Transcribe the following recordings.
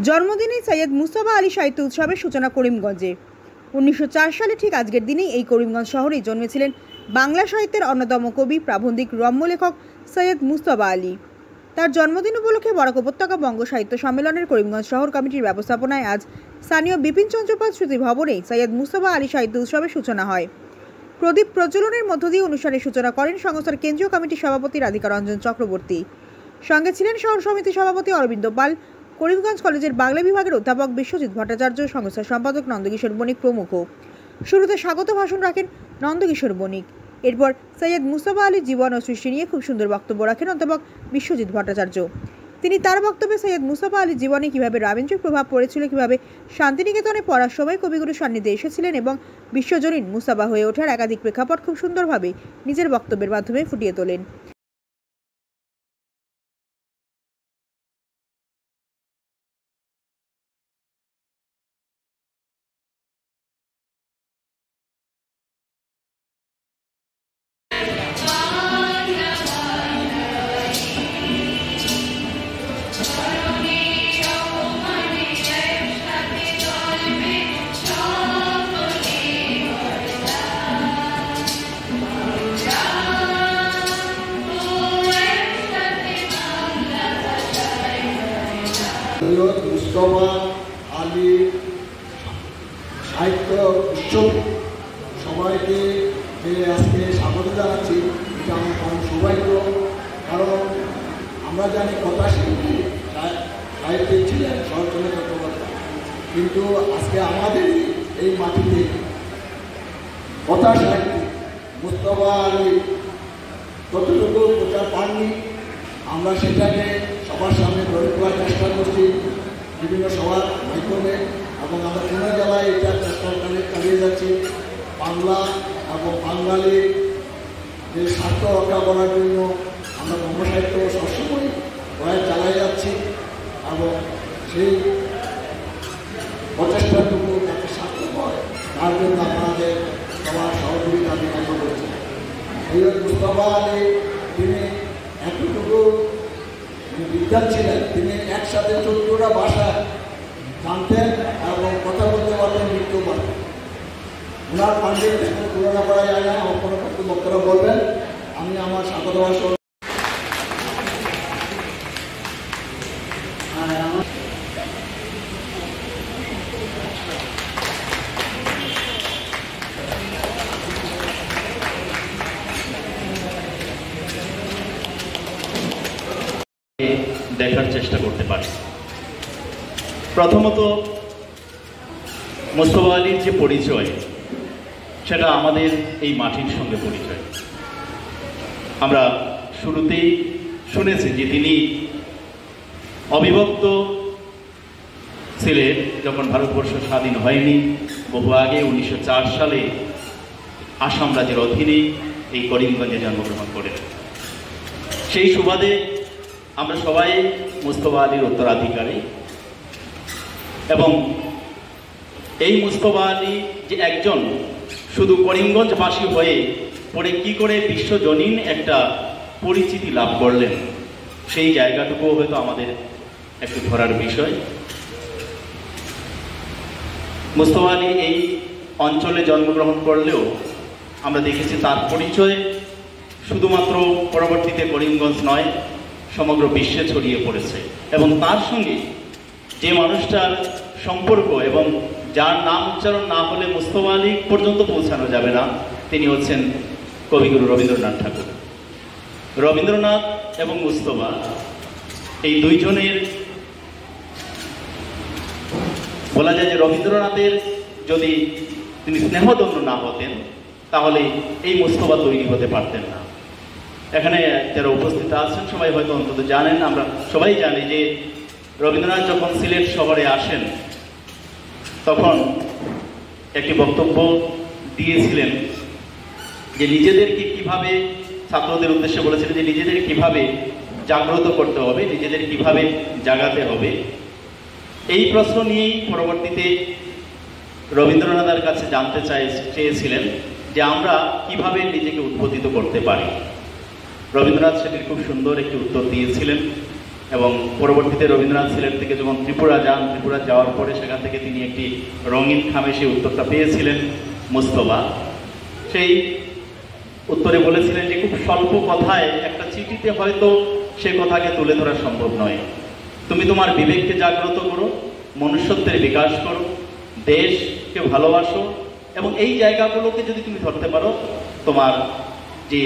জন্মদিনে সৈয়দ মুস্তফা আলী সাহিত্য উৎসবের সূচনা করিমগঞ্জে। 1904 সালে ঠিক আজকের দিনেই এই করিমগঞ্জ শহরেই জন্মেছিলেন বাংলা সাহিত্যের অন্যতম কবি, প্রাবন্ধিক, রম্য লেখক সৈয়দ মুস্তফা আলী। তার জন্মদিন উপলক্ষে বরাক উপত্যকা বঙ্গ সাহিত্য সম্মেলনের করিমগঞ্জ শহর কমিটির ব্যবস্থাপনায় আজ স্থানীয় বিপিন চন্দ্রপাল স্মৃতি ভবনে সৈয়দ মুস্তফা আলী সাহিত্য উৎসবের সূচনা হয়। প্রদীপ প্রজ্বলনের মধ্য দিয়ে অনুষ্ঠানের সূচনা করেন সংস্থার কেন্দ্রীয় কমিটির সভাপতি রাধিকা রঞ্জন চক্রবর্তী। সঙ্গে ছিলেন শহর সমিতি সভাপতি অরবিন্দ পাল, করিমগঞ্জ কলেজের বাংলা বিভাগের অধ্যাপক বিশ্বজিৎ ভট্টাচার্য, সংস্থার সম্পাদক নন্দকিশোর বণিক প্রমুখ। শুরুতে স্বাগত ভাষণ রাখেন নন্দকিশোর বণিক। এরপর সৈয়দ মুস্তফা আলীর জীবন ও সৃষ্টি নিয়ে খুব সুন্দর বক্তব্য রাখেন অধ্যাপক বিশ্বজিৎ ভট্টাচার্য। তিনি তার বক্তব্যে সৈয়দ মুস্তফা আলীর জীবনে কীভাবে রাবীন্দ্রিক প্রভাব পড়েছিল, কীভাবে শান্তিনিকেতনে পড়ার সময় কবিগুরুর সান্নিধ্যে এসেছিলেন এবং বিশ্বজনীন মুস্তফা হয়ে ওঠার একাধিক প্রেক্ষাপট খুব সুন্দরভাবে নিজের বক্তব্যের মাধ্যমে ফুটিয়ে তোলেন। মুস্তফা আলী সাহিত্য উৎসব সবাইকে যে আজকে স্বাগত জানাচ্ছি, এটা আমি সৌভাগ্য। কারণ আমরা জানি কথা শিল্পী সাহিত্যে ছিলেন শরৎচন্দ্র চট্টোপাধ্যায়, কিন্তু আজকে আমাদের এই মাটিতে কথা সাহিত্যিক মুস্তফা আলী ততটুকু প্রচার পাননি। আমরা সেটাকে সবার সামনে গড়ে তোলার চেষ্টা করছি বিভিন্ন সভার মাধ্যমে, এবং আমরা কোনো জেলায় এটা চেষ্টা চালিয়ে যাচ্ছি। বাংলা এবং বাঙালির যে স্বার্থ রক্ষা করার জন্য আমরা বঙ্গ সাহিত্য সবসময় প্রয়াস চালিয়ে যাচ্ছি, এবং সেই প্রচেষ্টাটুকু যাতে সার্থক হয় তার জন্য আপনাদের সবার সহযোগিতা আমি আশা করছি। সৈয়দ মুস্তফা আলী তিনি এতটুকু বিদ্যান ছিলেন, তিনি একসাথে 14টা ভাষা জানতেন এবং কথা বলতে পারতেন, লিখতেও পারতেন। ওনার পাণ্ডিত্য তুলনা করা যায় না। আমার কোনো বক্তব্য বলবেন, আমি আমার স্বাগত ভাষণ। দেখার চেষ্টা করতে পারি। প্রথমত মুস্তফা আলীর যে পরিচয়, সেটা আমাদের এই মাটির সঙ্গে পরিচয়। আমরা শুরুতেই শুনেছি যে তিনি অবিভক্ত ছিলেন যখন ভারতবর্ষ স্বাধীন হয়নি, বহু আগে 1904 সালে আসাম রাজ্যের অধীনে এই করিমগঞ্জে জন্মগ্রহণ করেন। সেই সুবাদে আমরা সবাই মুস্তফা আলীর উত্তরাধিকারী, এবং এই মুস্তফা আলী যে একজন শুধু করিমগঞ্জবাসী হয়ে পরে কি করে বিশ্বজনীন একটা পরিচিতি লাভ করলেন, সেই জায়গাটুকু হয়তো আমাদের একটু ধরার বিষয়। মুস্তফা আলী এই অঞ্চলে জন্মগ্রহণ করলেও আমরা দেখেছি তার পরিচয় শুধুমাত্র পরবর্তীতে করিমগঞ্জ নয়, সমগ্র বিশ্বে ছড়িয়ে পড়েছে। এবং তার সঙ্গে যে মানুষটার সম্পর্ক এবং যার নাম উচ্চারণ না হলে মুস্তফা আলী পর্যন্ত পৌঁছানো যাবে না, তিনি হচ্ছেন কবিগুরু রবীন্দ্রনাথ ঠাকুর। রবীন্দ্রনাথ এবং মুস্তফা এই দুইজনের বলা যায় যে রবীন্দ্রনাথের যদি তিনি স্নেহধন্য না হতেন, তাহলে এই মুস্তফা তৈরি হতে পারতেন না। এখানে যারা উপস্থিত আছেন সবাই হয়তো অন্তত জানেন, আমরা সবাই জানি যে রবীন্দ্রনাথ যখন সিলেট শহরে আসেন তখন একটি বক্তব্য দিয়েছিলেন যে নিজেদেরকে কিভাবে, ছাত্রদের উদ্দেশ্যে বলেছিলেন যে নিজেদের কিভাবে জাগ্রত করতে হবে, নিজেদের কিভাবে জাগাতে হবে। এই প্রশ্ন নিয়েই পরবর্তীতে রবীন্দ্রনাথের কাছে জানতে চেয়েছিলেন যে আমরা কিভাবে নিজেকে উদ্বোধিত করতে পারি। রবীন্দ্রনাথ সেটির খুব সুন্দর একটি উত্তর দিয়েছিলেন এবং পরবর্তীতে রবীন্দ্রনাথ সিলেট থেকে যখন ত্রিপুরা যান, ত্রিপুরা যাওয়ার পরে সেখান থেকে তিনি একটি রঙিন খামে সেই উত্তরটা পেয়েছিলেন মুস্তফা। সেই উত্তরে বলেছিলেন যে খুব স্বল্প কথায় একটা চিঠিতে হয়তো সে কথাকে তুলে ধরা সম্ভব নয়। তুমি তোমার বিবেককে জাগ্রত করো, মনুষ্যত্বের বিকাশ করো, দেশকে ভালোবাসো, এবং এই জায়গাগুলোকে যদি তুমি ধরতে পারো, তোমার যে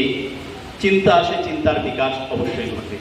চিন্তা, সেই চিন্তার বিকাশ অবশ্যই ঘটবে।